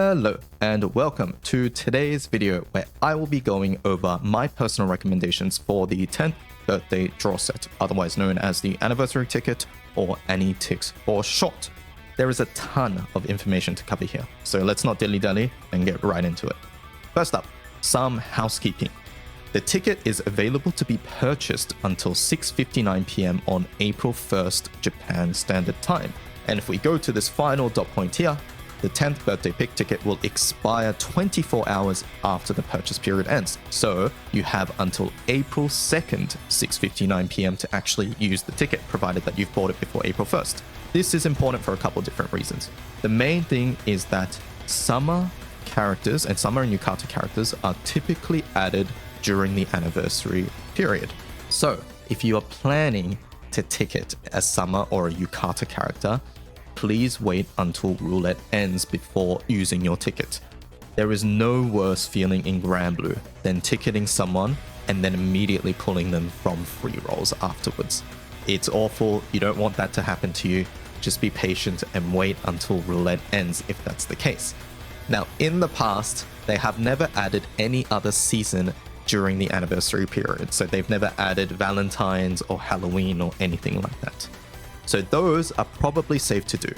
Hello and welcome to today's video where I will be going over my personal recommendations for the 10th birthday draw set, otherwise known as the anniversary ticket or AniTix for short. There is a ton of information to cover here, so let's not dilly-dally and get right into it. First up, some housekeeping. The ticket is available to be purchased until 6:59 PM on April 1st Japan Standard Time, and if we go to this final dot point here, the 10th birthday pick ticket will expire 24 hours after the purchase period ends. So you have until April 2nd, 6:59 PM to actually use the ticket, provided that you've bought it before April 1st. This is important for a couple different reasons. The main thing is that summer characters and summer and Yukata characters are typically added during the anniversary period. So if you are planning to ticket a summer or a Yukata character, please wait until roulette ends before using your ticket. There is no worse feeling in Grand Blue than ticketing someone and then immediately pulling them from free rolls afterwards. It's awful. You don't want that to happen to you. Just be patient and wait until roulette ends if that's the case. Now, in the past, they have never added any other season during the anniversary period. So they've never added Valentine's or Halloween or anything like that. So those are probably safe to do.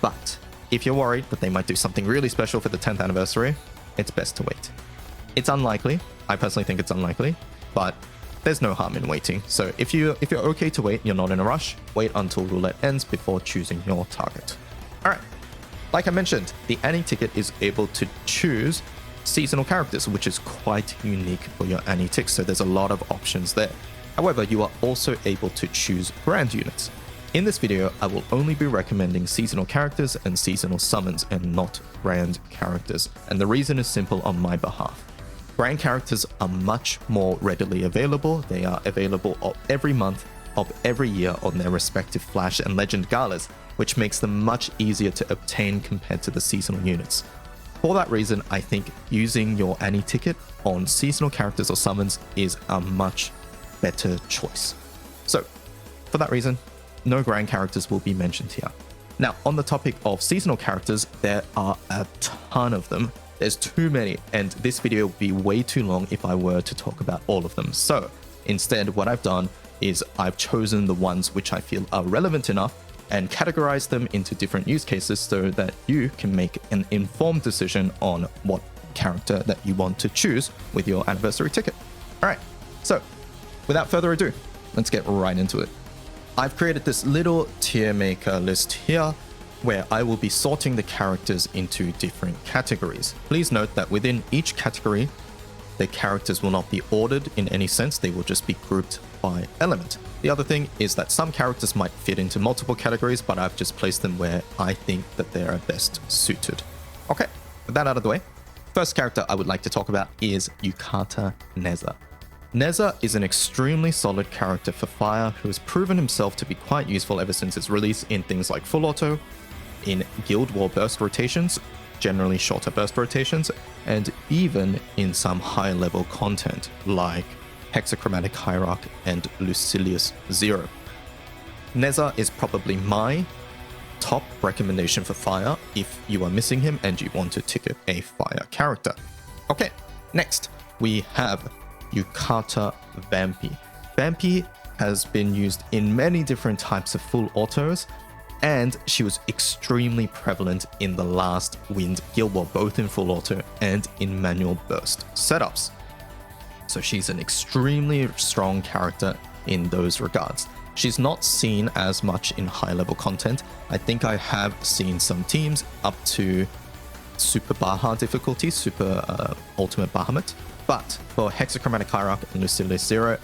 But if you're worried that they might do something really special for the 10th anniversary, it's best to wait. It's unlikely. I personally think it's unlikely, but there's no harm in waiting. So if you're okay to wait, you're not in a rush, wait until roulette ends before choosing your target. All right. Like I mentioned, the Ani ticket is able to choose seasonal characters, which is quite unique for your AniTix, so there's a lot of options there. However, you are also able to choose grand units. In this video, I will only be recommending seasonal characters and seasonal summons and not grand characters, and the reason is simple on my behalf. Grand characters are much more readily available. They are available every month of every year on their respective Flash and Legend galas, which makes them much easier to obtain compared to the seasonal units. For that reason, I think using your Ani ticket on seasonal characters or summons is a much better choice. So, for that reason, no grand characters will be mentioned here. Now, on the topic of seasonal characters, there are a ton of them. There's too many, and this video would be way too long if I were to talk about all of them. So, instead, what I've done is I've chosen the ones which I feel are relevant enough and categorize them into different use cases so that you can make an informed decision on what character that you want to choose with your anniversary ticket. All right, so without further ado, let's get right into it. I've created this little tier maker list here where I will be sorting the characters into different categories. Please note that within each category, the characters will not be ordered in any sense. They will just be grouped by element. The other thing is that some characters might fit into multiple categories, but I've just placed them where I think that they are best suited. Okay, with that out of the way, first character I would like to talk about is Yukata Nezha. Nezha is an extremely solid character for Fire who has proven himself to be quite useful ever since its release in things like Full Auto, in Guild War burst rotations, generally shorter burst rotations, and even in some high level content like Hexachromatic Hierarch and Lucilius Zero. Nezha is probably my top recommendation for Fire if you are missing him and you want to ticket a Fire character. Okay, next we have Yukata Vampy. Vampy has been used in many different types of full autos, and she was extremely prevalent in the last Wind Guild War, both in full auto and in manual burst setups. So she's an extremely strong character in those regards. She's not seen as much in high level content. I think I have seen some teams up to Super Baja difficulty, Super Ultimate Bahamut. But for Hexachromatic Hierarch and Lucilius Zero,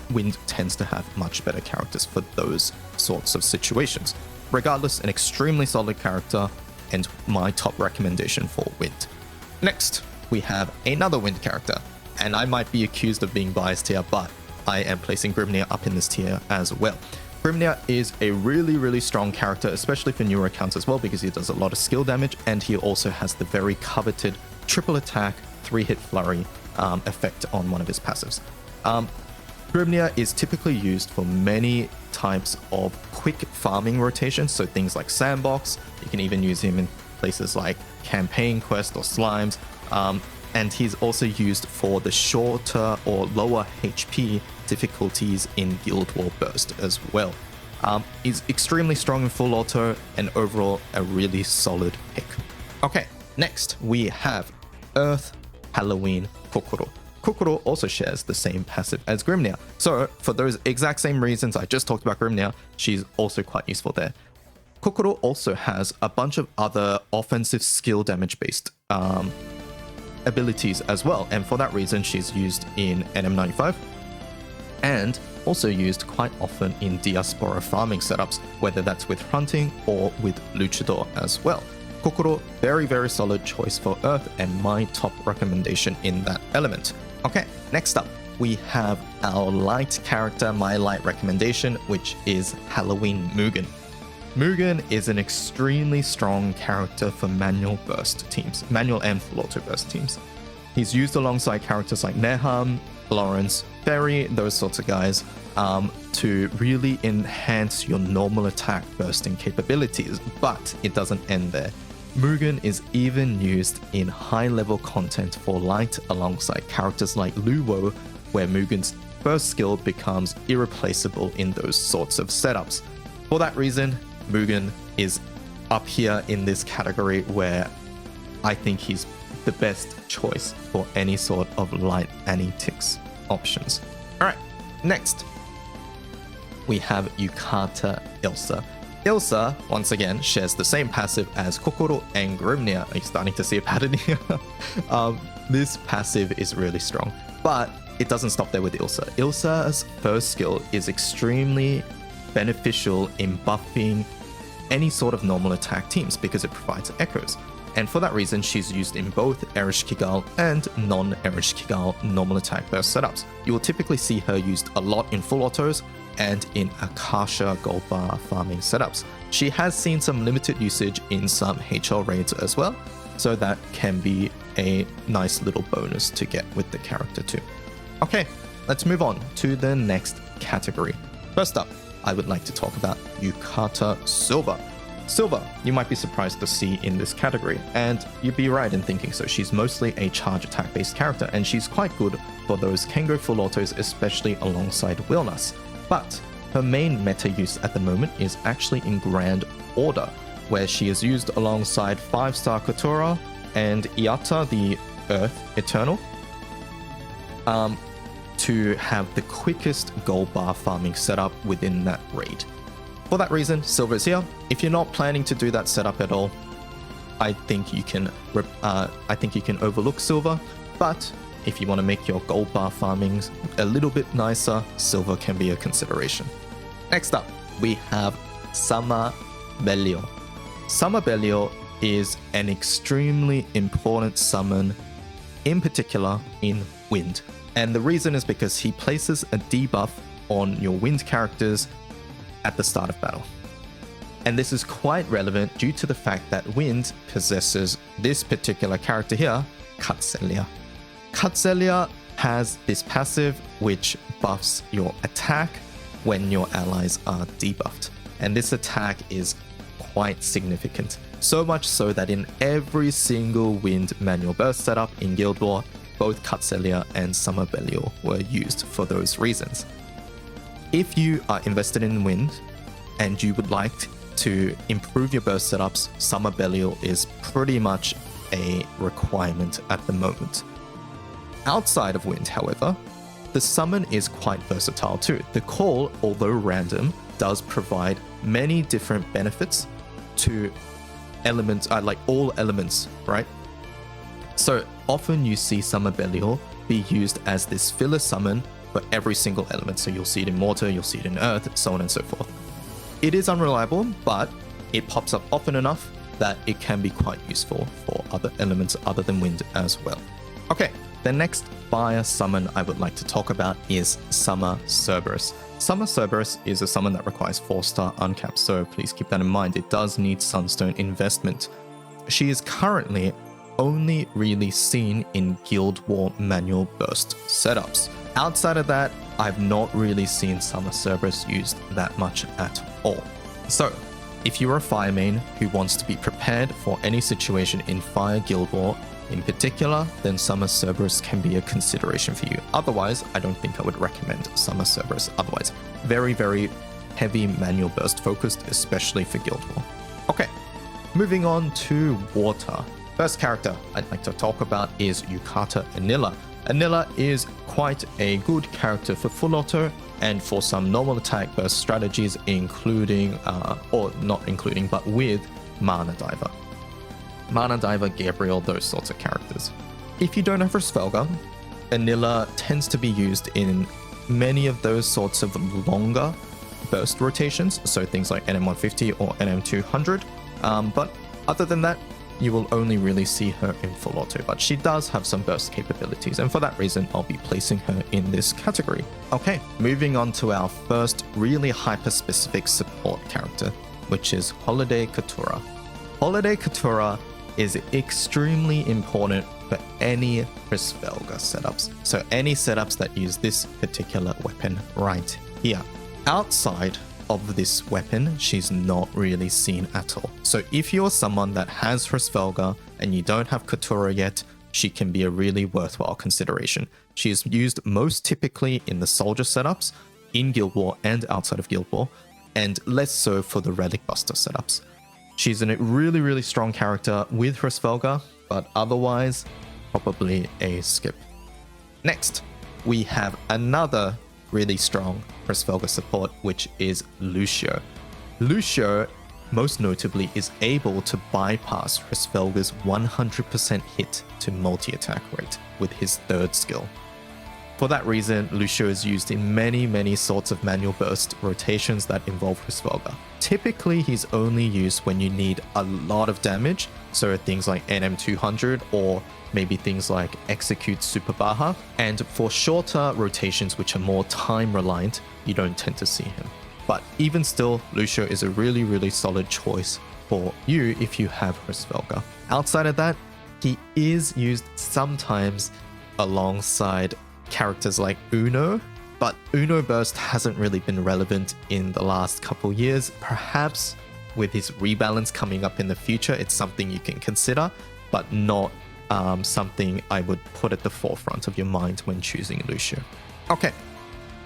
Wind tends to have much better characters for those sorts of situations. Regardless, an extremely solid character and my top recommendation for Wind. Next, we have another Wind character, and I might be accused of being biased here, but I am placing Grimnir up in this tier as well. Grimnir is a really strong character, especially for newer accounts as well, because he does a lot of skill damage, and he also has the very coveted triple attack, 3-hit flurry effect on one of his passives. Grimnir is typically used for many types of quick farming rotations, so things like Sandbox. You can even use him in places like campaign quest or slimes, and he's also used for the shorter or lower HP difficulties in Guild War Burst as well. He's extremely strong in full auto and overall a really solid pick. Okay, next we have Earth Halloween Cucouroux. Cucouroux also shares the same passive as Grimnir. So for those exact same reasons I just talked about Grimnir, she's also quite useful there. Cucouroux also has a bunch of other offensive skill damage based abilities as well. And for that reason, she's used in NM95 and also used quite often in Diaspora farming setups, whether that's with hunting or with Luchador as well. Cucouroux, very, very solid choice for Earth and my top recommendation in that element. Okay, next up, we have our light character, my light recommendation, which is Halloween Mugen. Mugen is an extremely strong character for manual burst teams, manual and full auto burst teams. He's used alongside characters like Nezha, Florence, Fairy, those sorts of guys, to really enhance your normal attack bursting capabilities, but it doesn't end there. Mugen is even used in high-level content for light alongside characters like Luo, where Mugen's first skill becomes irreplaceable in those sorts of setups. For that reason, Mugen is up here in this category where I think he's the best choice for any sort of light anti-ticks options. Alright, next we have Yukata Ilsa. Ilsa, once again, shares the same passive as Cucouroux and Grimnir. Are you starting to see a pattern here? This passive is really strong, but it doesn't stop there with Ilsa. Ilsa's first skill is extremely beneficial in buffing any sort of normal attack teams because it provides echoes. And for that reason, she's used in both Erish Kigal and non-Erish Kigal normal attack burst setups. You will typically see her used a lot in full autos and in Akasha gold bar farming setups. She has seen some limited usage in some HL raids as well, so that can be a nice little bonus to get with the character too. Okay, let's move on to the next category. First up, I would like to talk about Yukata Silva. Silva, you might be surprised to see in this category, and you'd be right in thinking so. She's mostly a charge attack based character, and she's quite good for those Kengo full autos, especially alongside Wilnas. But her main meta use at the moment is actually in Grand Order, where she is used alongside 5-star Catura and Yukata, the Earth Eternal, to have the quickest gold bar farming setup within that raid. For that reason, Silva is here. If you're not planning to do that setup at all, I think you can overlook Silva, but if you want to make your gold bar farmings a little bit nicer, Silva can be a consideration. Next up, we have Sama Belial. Sama Belial is an extremely important summon, in particular in Wind. And the reason is because he places a debuff on your Wind characters at the start of battle. And this is quite relevant due to the fact that Wind possesses this particular character here, Cutselia. Cutselia has this passive which buffs your attack when your allies are debuffed. And this attack is quite significant. So much so that in every single Wind manual burst setup in Guild War, both Cutselia and Sama Belial were used for those reasons. If you are invested in Wind and you would like to improve your burst setups, Sama Belial is pretty much a requirement at the moment. Outside of Wind, however, the summon is quite versatile too. The call, although random, does provide many different benefits to elements, like all elements, right? So often you see Sama Belial be used as this filler summon for every single element. So you'll see it in Water, you'll see it in Earth, so on and so forth. It is unreliable, but it pops up often enough that it can be quite useful for other elements other than Wind as well. Okay, the next fire summon I would like to talk about is Summer Cerberus. Summer Cerberus is a summon that requires 4-star uncapped, so please keep that in mind. It does need Sunstone investment. She is currently only really seen in Guild War manual burst setups. Outside of that, I've not really seen Summer Cerberus used that much at all. So, If you're a fire main who wants to be prepared for any situation in Fire Guild War in particular, then Summer Cerberus can be a consideration for you. Otherwise, I don't think I would recommend Summer Cerberus. Otherwise, very, very heavy manual burst focused, especially for Guild War. Okay, moving on to water. First character I'd like to talk about is Yukata Anila. Anila is quite a good character for full auto and for some normal attack burst strategies, including, or not including, but with Mana Diver. Mana Diver, Gabriel, those sorts of characters. If you don't have Resvelga, Anila tends to be used in many of those sorts of longer burst rotations, so things like NM150 or NM200, but other than that, you will only really see her in full auto, but she does have some burst capabilities, and for that reason, I'll be placing her in this category. Okay, moving on to our first really hyper-specific support character, which is Holiday Catura. Holiday Catura is extremely important for any Resvelga setups, so any setups that use this particular weapon right here. Outside of this weapon, she's not really seen at all. So if you're someone that has Resvelga and you don't have Catura yet, she can be a really worthwhile consideration. She is used most typically in the soldier setups, in Guild War and outside of Guild War, and less so for the Relic Buster setups. She's a really, really strong character with Resvelga, but otherwise, probably a skip. Next, we have another really strong Resvelga support, which is Lucio. Lucio, most notably, is able to bypass Resvelga's 100% hit to multi-attack rate with his third skill. For that reason, Lucio is used in many sorts of manual burst rotations that involve Resvelga. Typically, he's only used when you need a lot of damage, so things like NM200 or maybe things like Execute Super Baja, and for shorter rotations which are more time reliant, you don't tend to see him. But even still, Lucio is a really solid choice for you if you have Resvelga. Outside of that, he is used sometimes alongside characters like Uno, but Uno Burst hasn't really been relevant in the last couple years. Perhaps with his rebalance coming up in the future, it's something you can consider, but not something I would put at the forefront of your mind when choosing Lucio. Okay,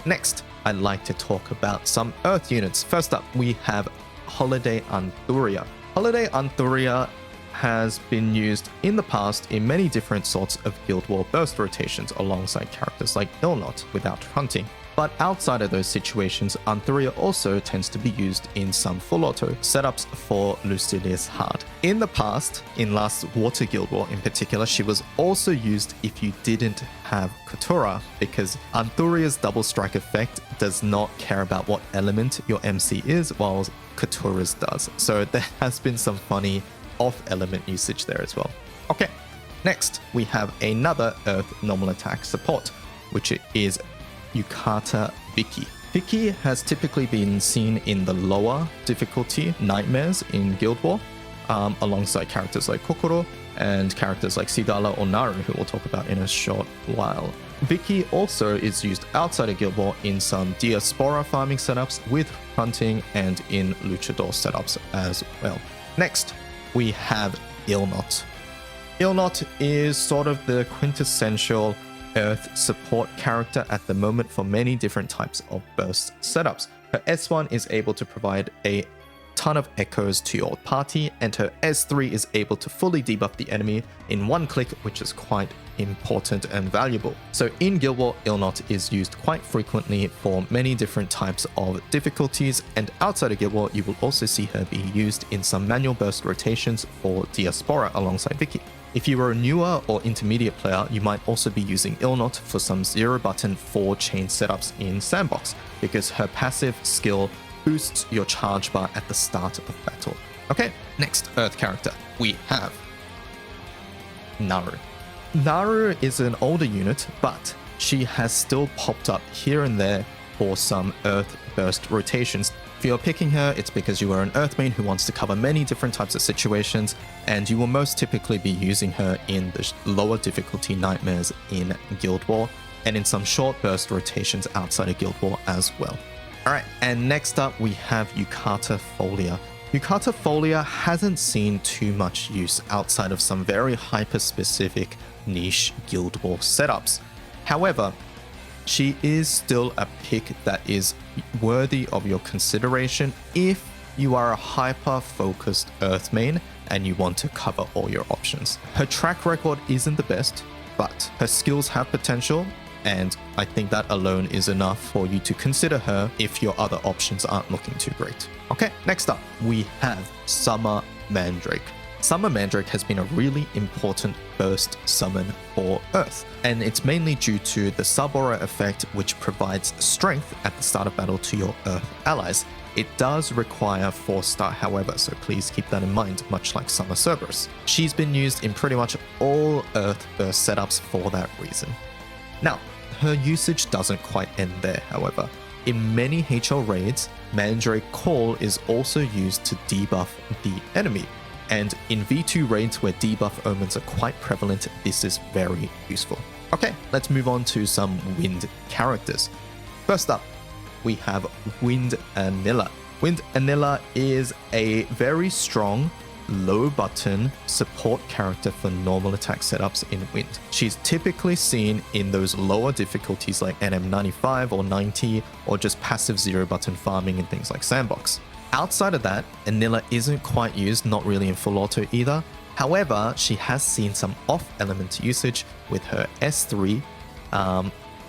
next, I'd like to talk about some Earth units. First up, we have Holiday Anthuria. Holiday Anthuria has been used in the past in many different sorts of Guild War burst rotations alongside characters like Illnott without hunting. But outside of those situations, Anthuria also tends to be used in some full auto setups for Lucilius Hard. In the past, in last Water Guild War in particular, she was also used if you didn't have Catura, because Anthuria's double strike effect does not care about what element your MC is, while Catura's does. So there has been some funny off-element usage there as well. Okay, next we have another Earth normal attack support, which is Yukata Viki. Viki has typically been seen in the lower difficulty nightmares in Guild War, alongside characters like Cucouroux and characters like Sigala or Naru, who we'll talk about in a short while. Viki also is used outside of Guild War in some Diaspora farming setups with hunting and in Luchador setups as well. Next, we have Illnott. Illnott is sort of the quintessential Earth support character at the moment for many different types of burst setups. Her S1 is able to provide a ton of echoes to your party, and her S3 is able to fully debuff the enemy in one click, which is quite important and valuable. So in Guild War, Illnott is used quite frequently for many different types of difficulties, and outside of Guild War, you will also see her be used in some manual burst rotations for Diaspora alongside Viki. If you are a newer or intermediate player, you might also be using Illnott for some 0-button 4-chain setups in Sandbox, because her passive skill boosts your charge bar at the start of battle. Okay, next Earth character, we have Naru. Naru is an older unit, but she has still popped up here and there for some Earth burst rotations. If you're picking her, it's because you are an Earth main who wants to cover many different types of situations, and you will most typically be using her in the lower difficulty nightmares in Guild War, and in some short burst rotations outside of Guild War as well. Alright, and next up we have Yukata Pholia. Yukata Pholia hasn't seen too much use outside of some very hyper-specific niche Guild War setups. However, she is still a pick that is worthy of your consideration if you are a hyper-focused Earth main and you want to cover all your options. Her track record isn't the best, but her skills have potential, and I think that alone is enough for you to consider her if your other options aren't looking too great. Okay, next up, we have Summer Mandrake. Summer Mandrake has been a really important burst summon for Earth, and it's mainly due to the sub-aura effect, which provides strength at the start of battle to your Earth allies. It does require 4-star, however, so please keep that in mind, much like Summer Cerberus. She's been used in pretty much all Earth burst setups for that reason. Now, her usage doesn't quite end there, however. In many HL raids, Mandrake Call is also used to debuff the enemy, and in V2 raids where debuff omens are quite prevalent, this is very useful. Okay, let's move on to some Wind characters. First up, we have Wind Anila. Wind Anila is a very strong, low button support character for normal attack setups in Wind. She's typically seen in those lower difficulties like NM 95 or 90, or just passive 0 button farming and things like Sandbox. Outside of that, Anila isn't quite used, not really in full auto either. However, she has seen some off-element usage with her S3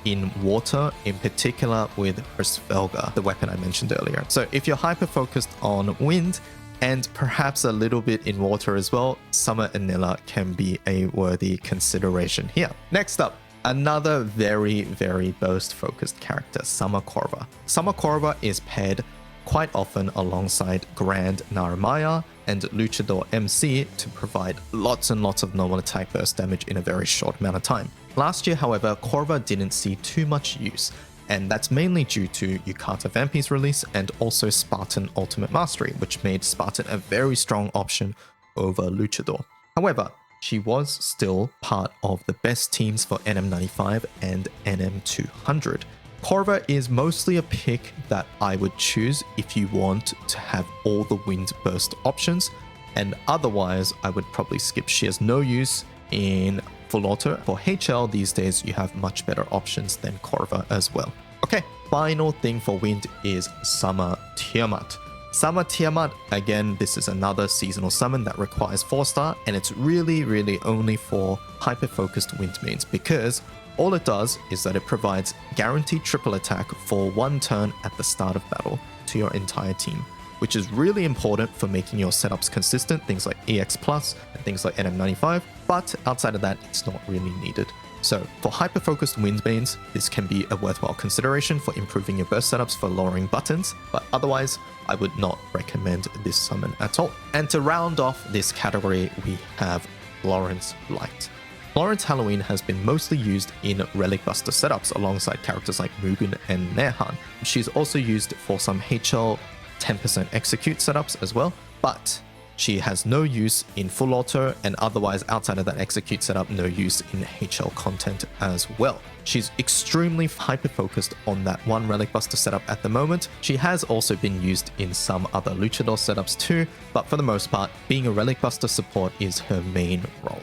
in water, in particular with her Svelga, the weapon I mentioned earlier. So if you're hyper-focused on Wind, and perhaps a little bit in water as well, Summer Anila can be a worthy consideration here. Next up, another very, very burst-focused character, Summer Korwa. Summer Korwa is paired quite often alongside Grand Narmaya and Luchador MC to provide lots and lots of normal attack burst damage in a very short amount of time. Last year, however, Korwa didn't see too much use, and that's mainly due to Yukata Vampi's release and also Spartan Ultimate Mastery, which made Spartan a very strong option over Luchador. However, she was still part of the best teams for NM95 and NM200. Korwa is mostly a pick that I would choose if you want to have all the Wind Burst options, and otherwise I would probably skip. She has no use in full auto. For HL these days, you have much better options than Korwa as well. Okay, final thing for Wind is Summer Tiamat. Summer Tiamat, again, this is another seasonal summon that requires 4-star, and it's really only for hyper-focused Wind mains, because all it does is that it provides guaranteed triple attack for 1 turn at the start of battle to your entire team, which is really important for making your setups consistent, things like EX Plus and things like NM95, but outside of that, it's not really needed. So for hyper-focused Wind mains, this can be a worthwhile consideration for improving your burst setups for lowering buttons, but otherwise, I would not recommend this summon at all. And to round off this category, we have Florence Light. Florence Halloween has been mostly used in Relic Buster setups alongside characters like Mugen and Nehan. She's also used for some HL 10% execute setups as well, but she has no use in full auto, and otherwise outside of that execute setup, no use in HL content as well. She's extremely hyper-focused on that one Relic Buster setup at the moment. She has also been used in some other Luchador setups too, but for the most part, being a Relic Buster support is her main role.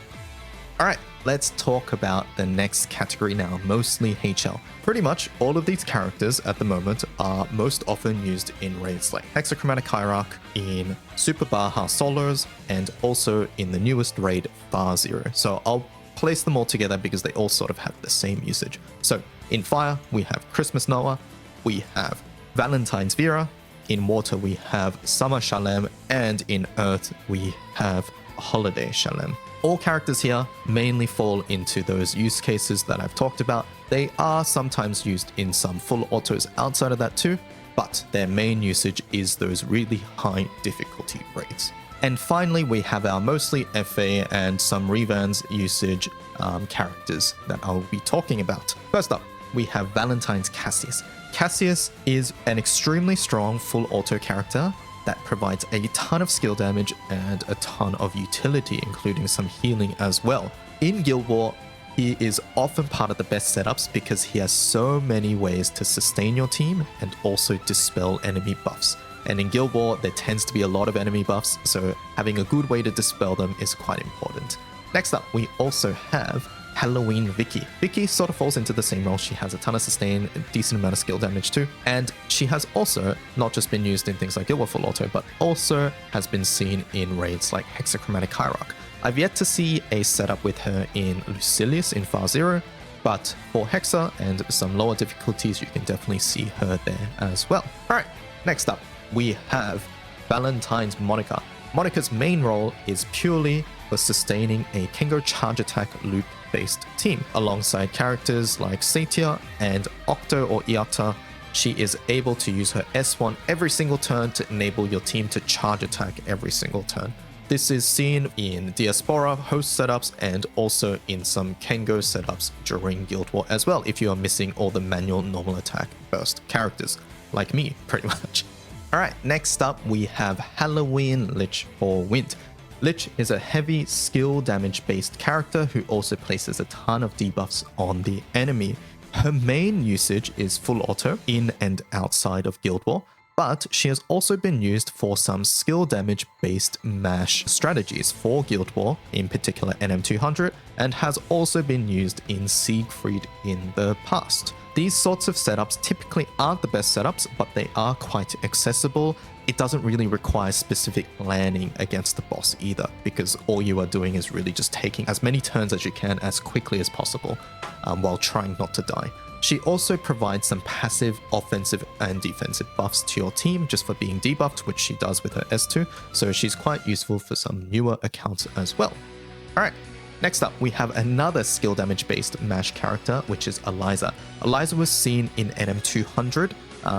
Alright, let's talk about the next category now, mostly HL. Pretty much all of these characters at the moment are most often used in raids like Hexachromatic Hierarch, in Super Baja Solos, and also in the newest raid, Far Zero. So I'll place them all together because they all sort of have the same usage. So in Fire, we have Christmas Noah, we have Valentine's Vera, in Water we have Summer Shalem, and in Earth we have Holiday Shalem. All characters here mainly fall into those use cases that I've talked about. They are sometimes used in some full autos outside of that too, but their main usage is those really high difficulty raids. And finally, we have our mostly FA and some Revans usage characters that I'll be talking about. First up, we have Valentine's Cassius. Cassius is an extremely strong full auto character that provides a ton of skill damage and a ton of utility, including some healing as well. In Guild War, he is often part of the best setups because he has so many ways to sustain your team and also dispel enemy buffs. And in Guild War, there tends to be a lot of enemy buffs, so having a good way to dispel them is quite important. Next up, we also have Halloween Vicky. Vicky sort of falls into the same role. She has a ton of sustain, a decent amount of skill damage too, and she has also not just been used in things like Guild War Full Auto, but also has been seen in raids like Hexachromatic Hierarch. I've yet to see a setup with her in Lucilius in Far Zero, but for Hexa and some lower difficulties, you can definitely see her there as well. Alright, next up, we have Valentine's Monika. Monika's main role is purely for sustaining a Kengo charge attack loop-based team. Alongside characters like Satia and Octo or Iata, she is able to use her S1 every single turn to enable your team to charge attack every single turn. This is seen in Diaspora host setups and also in some Kengo setups during Guild War as well, if you are missing all the manual normal attack burst characters, like me, pretty much. Alright, next up we have Halloween Lich for Wind. Lich is a heavy skill damage based character who also places a ton of debuffs on the enemy. Her main usage is full auto in and outside of Guild War, but she has also been used for some skill damage based mash strategies for Guild War, in particular NM200, and has also been used in Siegfried in the past. These sorts of setups typically aren't the best setups, but they are quite accessible. It doesn't really require specific planning against the boss either, because all you are doing is really just taking as many turns as you can as quickly as possible while trying not to die. She also provides some passive offensive and defensive buffs to your team just for being debuffed, which she does with her S2, so she's quite useful for some newer accounts as well. Alright, next up we have another skill damage based mash character, which is Aliza. Aliza was seen in NM200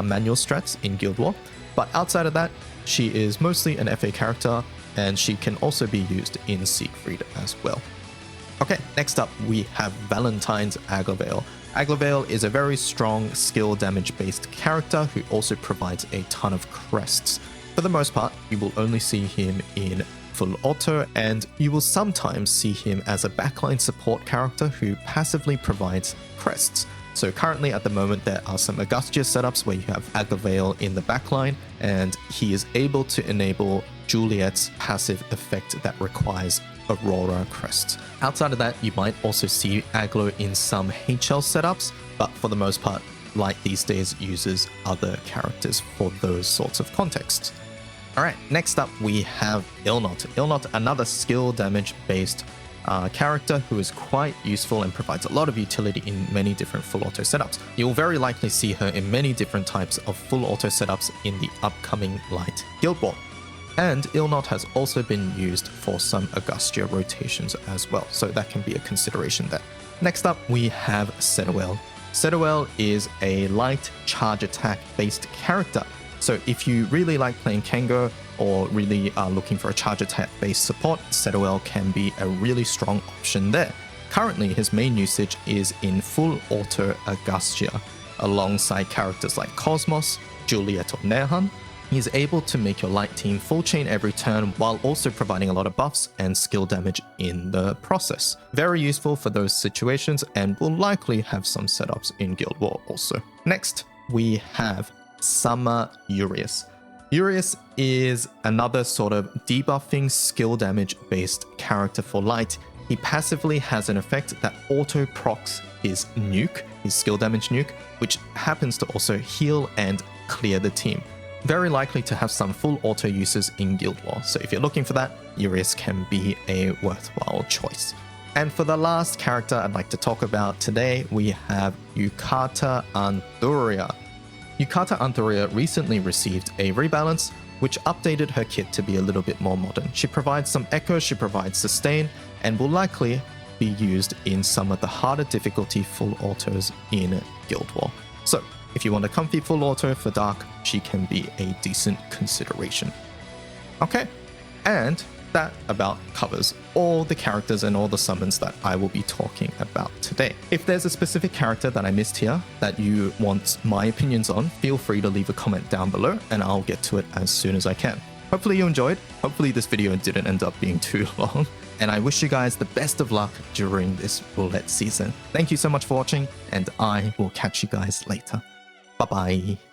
manual strats in Guild War, but outside of that, she is mostly an FA character, and she can also be used in Siegfried as well. Okay, next up we have Valentine's Aglovale. Aglovale is a very strong skill damage based character who also provides a ton of crests. For the most part, you will only see him in full auto, and you will sometimes see him as a backline support character who passively provides crests. So currently at the moment there are some Augustia setups where you have Aglovale in the backline, and he is able to enable Juliet's passive effect that requires Aurora crests. Outside of that, you might also see Aglo in some HL setups, but for the most part, Light these days uses other characters for those sorts of contexts. Alright, next up we have Illnott. Illnott, another skill damage based character who is quite useful and provides a lot of utility in many different full auto setups. You'll very likely see her in many different types of full auto setups in the upcoming Light Guild War. And Illnott has also been used for some Augustia rotations as well, so that can be a consideration there. Next up, we have Seruel. Seruel is a light charge attack based character, so if you really like playing Kengo or really are looking for a charge attack based support, Seruel can be a really strong option there. Currently, his main usage is in full auto Augustia, alongside characters like Cosmos, Juliet or Nehan. He's able to make your light team full chain every turn while also providing a lot of buffs and skill damage in the process. Very useful for those situations and will likely have some setups in Guild War also. Next, we have Summer Yurius. Yurius is another sort of debuffing skill damage based character for light. He passively has an effect that auto procs his nuke, his skill damage nuke, which happens to also heal and clear the team. Very likely to have some full auto uses in Guild War, so if you're looking for that, Yurius can be a worthwhile choice. And for the last character I'd like to talk about today, we have Yukata Anthuria. Yukata Anthuria recently received a rebalance, which updated her kit to be a little bit more modern. She provides some echo, she provides sustain, and will likely be used in some of the harder difficulty full autos in Guild War. So, if you want a comfy full auto for Dark, she can be a decent consideration. Okay, and that about covers all the characters and all the summons that I will be talking about today. If there's a specific character that I missed here that you want my opinions on, feel free to leave a comment down below and I'll get to it as soon as I can. Hopefully you enjoyed. Hopefully this video didn't end up being too long. And I wish you guys the best of luck during this roulette season. Thank you so much for watching, and I will catch you guys later. Bye-bye.